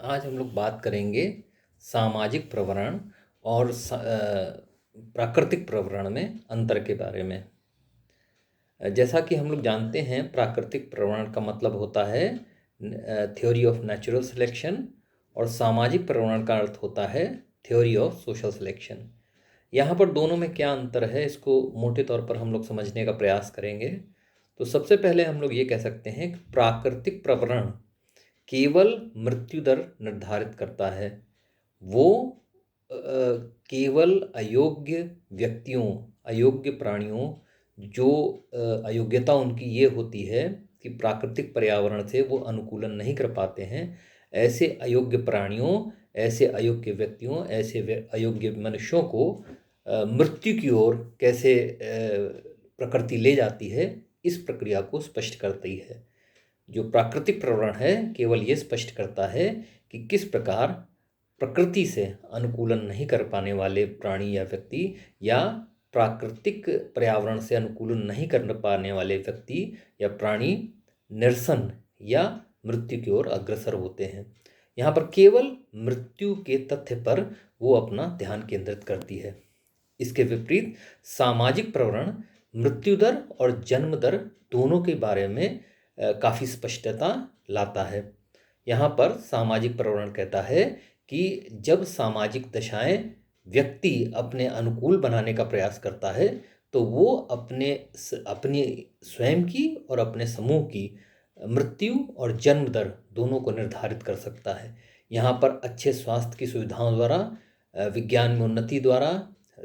आज हम लोग बात करेंगे सामाजिक प्रवरण और प्राकृतिक प्रवरण में अंतर के बारे में। जैसा कि हम लोग जानते हैं, प्राकृतिक प्रवरण का मतलब होता है थ्योरी ऑफ नेचुरल सिलेक्शन और सामाजिक प्रवरण का अर्थ होता है थ्योरी ऑफ सोशल सिलेक्शन। यहाँ पर दोनों में क्या अंतर है, इसको मोटे तौर पर हम लोग समझने का प्रयास करेंगे। तो सबसे पहले हम लोग ये कह सकते हैं कि प्राकृतिक प्रवरण केवल मृत्यु दर निर्धारित करता है। वो केवल अयोग्य व्यक्तियों, अयोग्य प्राणियों, जो अयोग्यता उनकी ये होती है कि प्राकृतिक पर्यावरण से वो अनुकूलन नहीं कर पाते हैं, ऐसे अयोग्य प्राणियों, ऐसे अयोग्य व्यक्तियों, ऐसे अयोग्य मनुष्यों को मृत्यु की ओर कैसे प्रकृति ले जाती है, इस प्रक्रिया को स्पष्ट करती है। जो प्राकृतिक प्रवरण है केवल ये स्पष्ट करता है कि किस प्रकार प्रकृति से अनुकूलन नहीं कर पाने वाले प्राणी या व्यक्ति, या प्राकृतिक पर्यावरण से अनुकूलन नहीं कर पाने वाले व्यक्ति या प्राणी निरसन या मृत्यु की ओर अग्रसर होते हैं। यहाँ पर केवल मृत्यु के तथ्य पर वो अपना ध्यान केंद्रित करती है। इसके विपरीत सामाजिक प्रवरण मृत्यु दर और जन्म दर दोनों के बारे में काफ़ी स्पष्टता लाता है। यहाँ पर सामाजिक प्रवरण कहता है कि जब सामाजिक दशाएं व्यक्ति अपने अनुकूल बनाने का प्रयास करता है, तो वो अपनी स्वयं की और अपने समूह की मृत्यु और जन्म दर दोनों को निर्धारित कर सकता है। यहाँ पर अच्छे स्वास्थ्य की सुविधाओं द्वारा, विज्ञान में उन्नति द्वारा,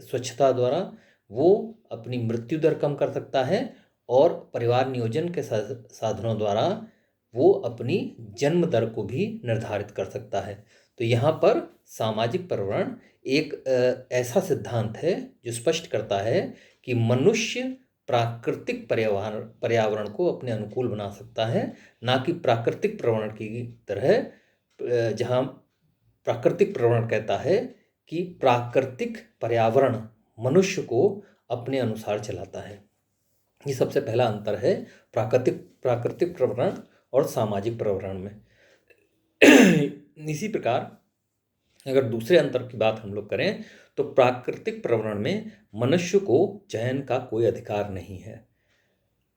स्वच्छता द्वारा वो अपनी मृत्यु दर कम कर सकता है, और परिवार नियोजन के साधनों द्वारा वो अपनी जन्म दर को भी निर्धारित कर सकता है। तो यहाँ पर सामाजिक प्रवरण एक ऐसा सिद्धांत है जो स्पष्ट करता है कि मनुष्य प्राकृतिक पर्यावरण को अपने अनुकूल बना सकता है, ना कि प्राकृतिक प्रवरण की तरह, जहाँ प्राकृतिक प्रवरण कहता है कि प्राकृतिक पर्यावरण मनुष्य को अपने अनुसार चलाता है। ये सबसे पहला अंतर है प्राकृतिक प्रवरण और सामाजिक प्रवरण में। इसी प्रकार अगर दूसरे अंतर की बात हम लोग करें, तो प्राकृतिक प्रवरण में मनुष्य को चयन का कोई अधिकार नहीं है।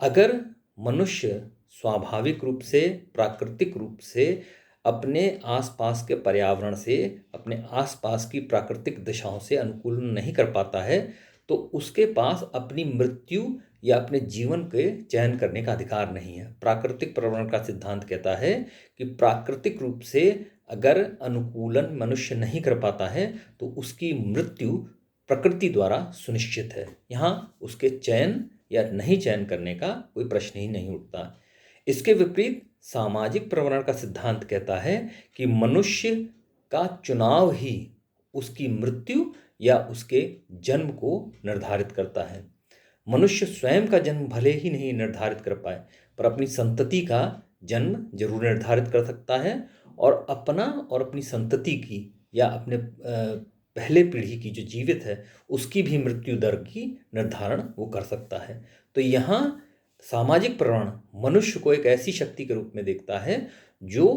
अगर मनुष्य स्वाभाविक रूप से, प्राकृतिक रूप से अपने आसपास के पर्यावरण से, अपने आसपास की प्राकृतिक दिशाओं से अनुकूलन नहीं कर पाता है, तो उसके पास अपनी मृत्यु या अपने जीवन के चयन करने का अधिकार नहीं है। प्राकृतिक प्रवरण का सिद्धांत कहता है कि प्राकृतिक रूप से अगर अनुकूलन मनुष्य नहीं कर पाता है, तो उसकी मृत्यु प्रकृति द्वारा सुनिश्चित है। यहाँ उसके चयन या नहीं चयन करने का कोई प्रश्न ही नहीं उठता। इसके विपरीत सामाजिक प्रवरण का सिद्धांत कहता है कि मनुष्य का चुनाव ही उसकी मृत्यु या उसके जन्म को निर्धारित करता है। मनुष्य स्वयं का जन्म भले ही नहीं निर्धारित कर पाए, पर अपनी संतति का जन्म जरूर निर्धारित कर सकता है, और अपना और अपनी संतति की या अपने पहले पीढ़ी की जो जीवित है उसकी भी मृत्यु दर की निर्धारण वो कर सकता है। तो यहाँ सामाजिक प्रवरण मनुष्य को एक ऐसी शक्ति के रूप में देखता है जो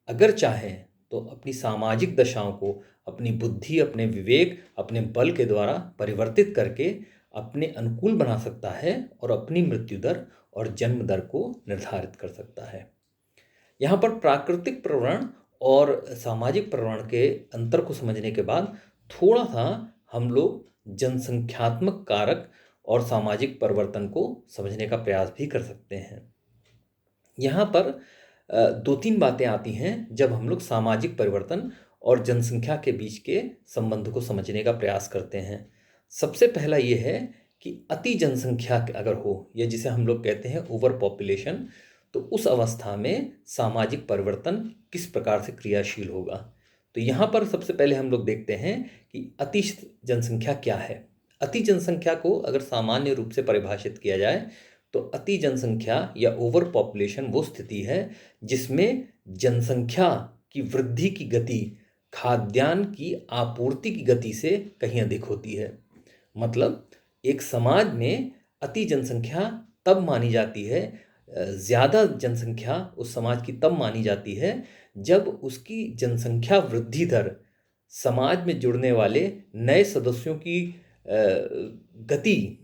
अगर चाहे तो अपनी सामाजिक दशाओं को अपनी बुद्धि, अपने विवेक, अपने बल के द्वारा परिवर्तित करके अपने अनुकूल बना सकता है और अपनी मृत्यु दर और जन्म दर को निर्धारित कर सकता है। यहाँ पर प्राकृतिक प्रवरण और सामाजिक प्रवरण के अंतर को समझने के बाद थोड़ा सा हम लोग जनसंख्यात्मक कारक और सामाजिक परिवर्तन को समझने का प्रयास भी कर सकते हैं। यहाँ पर दो तीन बातें आती हैं जब हम लोग सामाजिक परिवर्तन और जनसंख्या के बीच के संबंध को समझने का प्रयास करते हैं। सबसे पहला ये है कि अति जनसंख्या अगर हो, या जिसे हम लोग कहते हैं ओवर पॉपुलेशन, तो उस अवस्था में सामाजिक परिवर्तन किस प्रकार से क्रियाशील होगा। तो यहाँ पर सबसे पहले हम लोग देखते हैं कि अति जनसंख्या क्या है। अति जनसंख्या को अगर सामान्य रूप से परिभाषित किया जाए, तो अति जनसंख्या या ओवर पॉपुलेशन वो स्थिति है जिसमें जनसंख्या की वृद्धि की गति खाद्यान्न की आपूर्ति की गति से कहीं अधिक होती है। मतलब एक समाज में अति जनसंख्या तब मानी जाती है, ज़्यादा जनसंख्या उस समाज की तब मानी जाती है जब उसकी जनसंख्या वृद्धि दर समाज में जुड़ने वाले नए सदस्यों की गति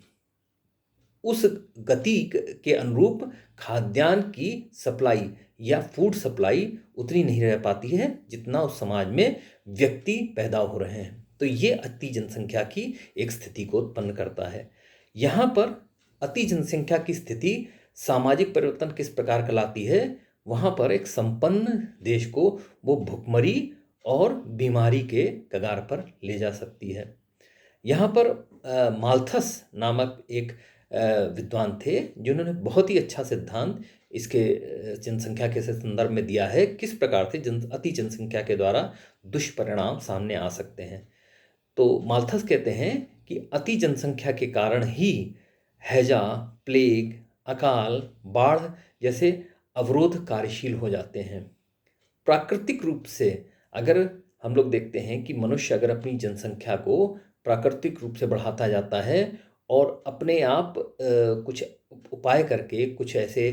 उस गति के अनुरूप खाद्यान्न की सप्लाई या फूड सप्लाई उतनी नहीं रह पाती है जितना उस समाज में व्यक्ति पैदा हो रहे हैं। तो ये अति जनसंख्या की एक स्थिति को उत्पन्न करता है। यहाँ पर अति जनसंख्या की स्थिति सामाजिक परिवर्तन किस प्रकार कहलाती है, वहाँ पर एक संपन्न देश को वो भुखमरी और बीमारी के कगार पर ले जा सकती है। यहाँ पर माल्थस नामक एक विद्वान थे जिन्होंने बहुत ही अच्छा सिद्धांत इसके जनसंख्या के संदर्भ में दिया है, किस प्रकार से अति जनसंख्या के द्वारा दुष्परिणाम सामने आ सकते हैं। तो माल्थस कहते हैं कि अति जनसंख्या के कारण ही हैजा, प्लेग, अकाल, बाढ़ जैसे अवरोध कार्यशील हो जाते हैं। प्राकृतिक रूप से अगर हम लोग देखते हैं कि मनुष्य अगर अपनी जनसंख्या को प्राकृतिक रूप से बढ़ाता जाता है और अपने आप कुछ उपाय करके, कुछ ऐसे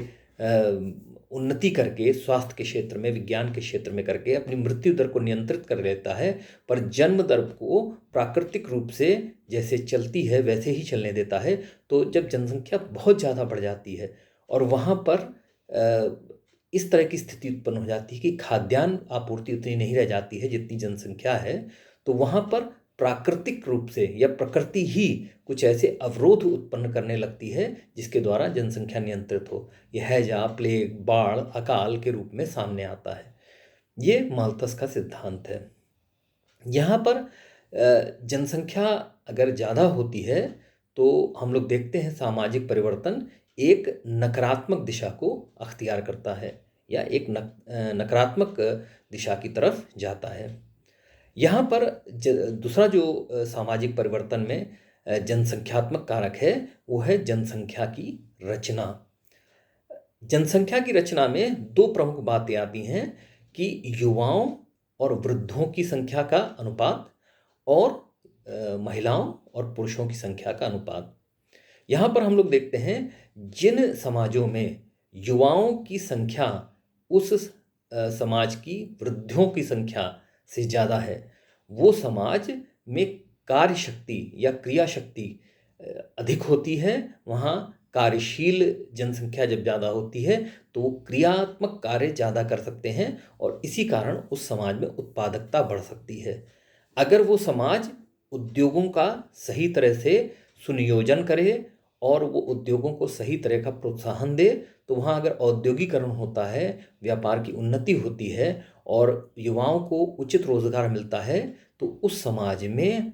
उन्नति करके, स्वास्थ्य के क्षेत्र में, विज्ञान के क्षेत्र में करके अपनी मृत्यु दर को नियंत्रित कर लेता है, पर जन्म दर को प्राकृतिक रूप से जैसे चलती है वैसे ही चलने देता है, तो जब जनसंख्या बहुत ज़्यादा बढ़ जाती है और वहाँ पर इस तरह की स्थिति उत्पन्न हो जाती है कि खाद्यान्न आपूर्ति उतनी नहीं रह जाती है जितनी जनसंख्या है, तो वहाँ पर प्राकृतिक रूप से या प्रकृति ही कुछ ऐसे अवरोध उत्पन्न करने लगती है जिसके द्वारा जनसंख्या नियंत्रित हो। यह हैजा, प्लेग, बाढ़, अकाल के रूप में सामने आता है। ये माल्थस का सिद्धांत है। यहाँ पर जनसंख्या अगर ज़्यादा होती है तो हम लोग देखते हैं सामाजिक परिवर्तन एक नकारात्मक दिशा को अख्तियार करता है या एक नकारात्मक दिशा की तरफ जाता है। यहाँ पर दूसरा जो सामाजिक परिवर्तन में जनसंख्यात्मक कारक है वो है जनसंख्या की रचना। जनसंख्या की रचना में दो प्रमुख बातें आती हैं कि युवाओं और वृद्धों की संख्या का अनुपात और महिलाओं और पुरुषों की संख्या का अनुपात। यहाँ पर हम लोग देखते हैं जिन समाजों में युवाओं की संख्या उस समाज की वृद्धों की संख्या से ज़्यादा है, वो समाज में कार्य शक्ति या क्रिया शक्ति अधिक होती है। वहाँ कार्यशील जनसंख्या जब ज़्यादा होती है तो वो क्रियात्मक कार्य ज़्यादा कर सकते हैं और इसी कारण उस समाज में उत्पादकता बढ़ सकती है। अगर वो समाज उद्योगों का सही तरह से सुनियोजन करे और वो उद्योगों को सही तरह का प्रोत्साहन दे, तो वहाँ अगर औद्योगिकरण होता है, व्यापार की उन्नति होती है और युवाओं को उचित रोजगार मिलता है, तो उस समाज में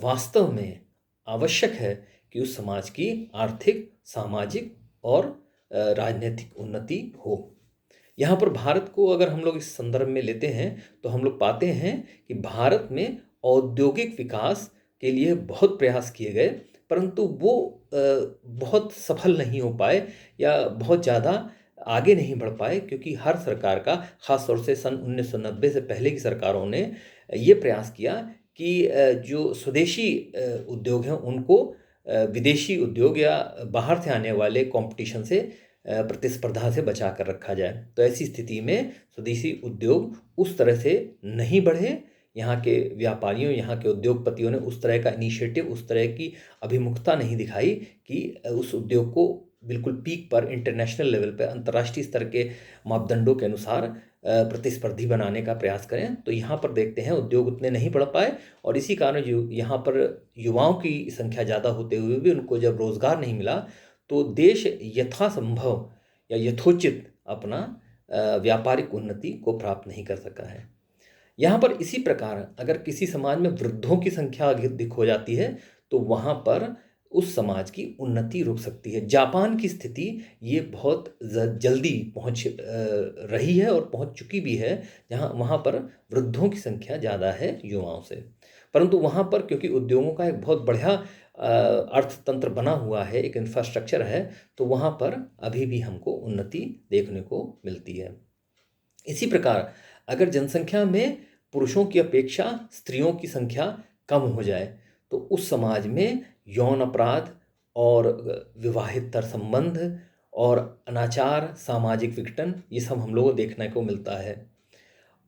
वास्तव में आवश्यक है कि उस समाज की आर्थिक, सामाजिक और राजनीतिक उन्नति हो। यहाँ पर भारत को अगर हम लोग इस संदर्भ में लेते हैं तो हम लोग पाते हैं कि भारत में औद्योगिक विकास के लिए बहुत प्रयास किए गए, परंतु वो बहुत सफल नहीं हो पाए या बहुत ज़्यादा आगे नहीं बढ़ पाए, क्योंकि हर सरकार का, ख़ास तौर से सन 1990 से पहले की सरकारों ने ये प्रयास किया कि जो स्वदेशी उद्योग हैं उनको विदेशी उद्योग या बाहर से आने वाले कंपटीशन से, प्रतिस्पर्धा से बचा कर रखा जाए। तो ऐसी स्थिति में स्वदेशी उद्योग उस तरह से नहीं बढ़े। यहाँ के व्यापारियों, यहाँ के उद्योगपतियों ने उस तरह का इनिशिएटिव, उस तरह की अभिमुखता नहीं दिखाई कि उस उद्योग को बिल्कुल पीक पर, इंटरनेशनल लेवल पर, अंतर्राष्ट्रीय स्तर के मापदंडों के अनुसार प्रतिस्पर्धी बनाने का प्रयास करें। तो यहाँ पर देखते हैं उद्योग उतने नहीं बढ़ पाए और इसी कारण यहाँ पर युवाओं की संख्या ज़्यादा होते हुए भी उनको जब रोज़गार नहीं मिला तो देश यथासंभव या यथोचित अपना व्यापारिक उन्नति को प्राप्त नहीं कर सका है। यहाँ पर इसी प्रकार अगर किसी समाज में वृद्धों की संख्या अधिक हो जाती है तो वहाँ पर उस समाज की उन्नति रुक सकती है। जापान की स्थिति ये बहुत जल्दी पहुँच रही है और पहुँच चुकी भी है, जहाँ वहाँ पर वृद्धों की संख्या ज़्यादा है युवाओं से, परंतु वहाँ पर क्योंकि उद्योगों का एक बहुत बढ़िया अर्थतंत्र बना हुआ है, एक इंफ्रास्ट्रक्चर है, तो वहाँ पर अभी भी हमको उन्नति देखने को मिलती है। इसी प्रकार अगर जनसंख्या में पुरुषों की अपेक्षा स्त्रियों की संख्या कम हो जाए तो उस समाज में यौन अपराध और विवाहेतर संबंध और अनाचार, सामाजिक विघटन, ये सब हम लोगों को देखने को मिलता है।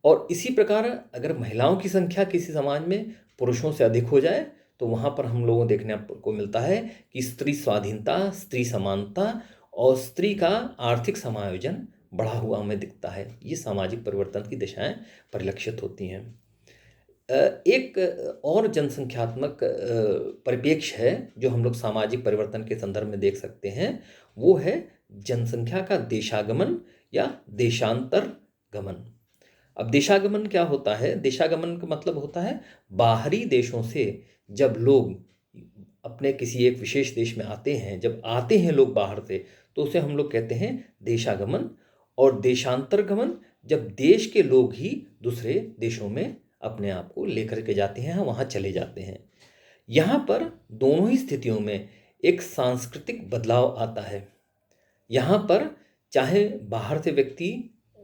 और इसी प्रकार अगर महिलाओं की संख्या किसी समाज में पुरुषों से अधिक हो जाए तो वहाँ पर हम लोगों को देखने को मिलता है कि स्त्री स्वाधीनता, स्त्री समानता और स्त्री का आर्थिक समायोजन बढ़ा हुआ हमें दिखता है। ये सामाजिक परिवर्तन की दिशाएं परिलक्षित होती हैं। एक और जनसंख्यात्मक परिप्रेक्ष्य है जो हम लोग सामाजिक परिवर्तन के संदर्भ में देख सकते हैं, वो है जनसंख्या का देशागमन या देशांतर गमन। अब देशागमन क्या होता है? देशागमन का मतलब होता है बाहरी देशों से जब लोग अपने किसी एक विशेष देश में आते हैं, जब आते हैं लोग बाहर से, तो उसे हम लोग कहते हैं देशागमन। और देशांतरगमन जब देश के लोग ही दूसरे देशों में अपने आप को लेकर के जाते हैं, वहाँ चले जाते हैं। यहाँ पर दोनों ही स्थितियों में एक सांस्कृतिक बदलाव आता है। यहाँ पर चाहे बाहर से व्यक्ति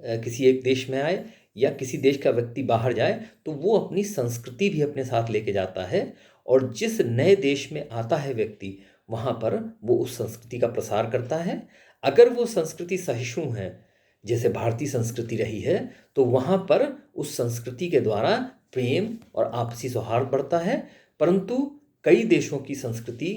किसी एक देश में आए या किसी देश का व्यक्ति बाहर जाए, तो वो अपनी संस्कृति भी अपने साथ लेके जाता है। और जिस नए देश में आता है व्यक्ति, वहाँ पर वो उस संस्कृति का प्रसार करता है। अगर वो संस्कृति सहिष्णु है, जैसे भारतीय संस्कृति रही है, तो वहाँ पर उस संस्कृति के द्वारा प्रेम और आपसी सौहार्द बढ़ता है। परंतु कई देशों की संस्कृति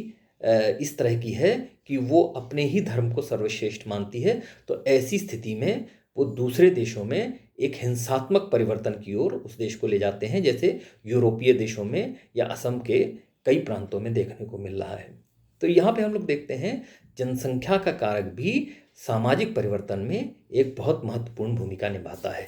इस तरह की है कि वो अपने ही धर्म को सर्वश्रेष्ठ मानती है। तो ऐसी स्थिति में वो दूसरे देशों में एक हिंसात्मक परिवर्तन की ओर उस देश को ले जाते हैं, जैसे यूरोपीय देशों में या असम के कई प्रांतों में देखने को मिल रहा है। तो यहाँ पे हम लोग देखते हैं जनसंख्या का कारक भी सामाजिक परिवर्तन में एक बहुत महत्वपूर्ण भूमिका निभाता है।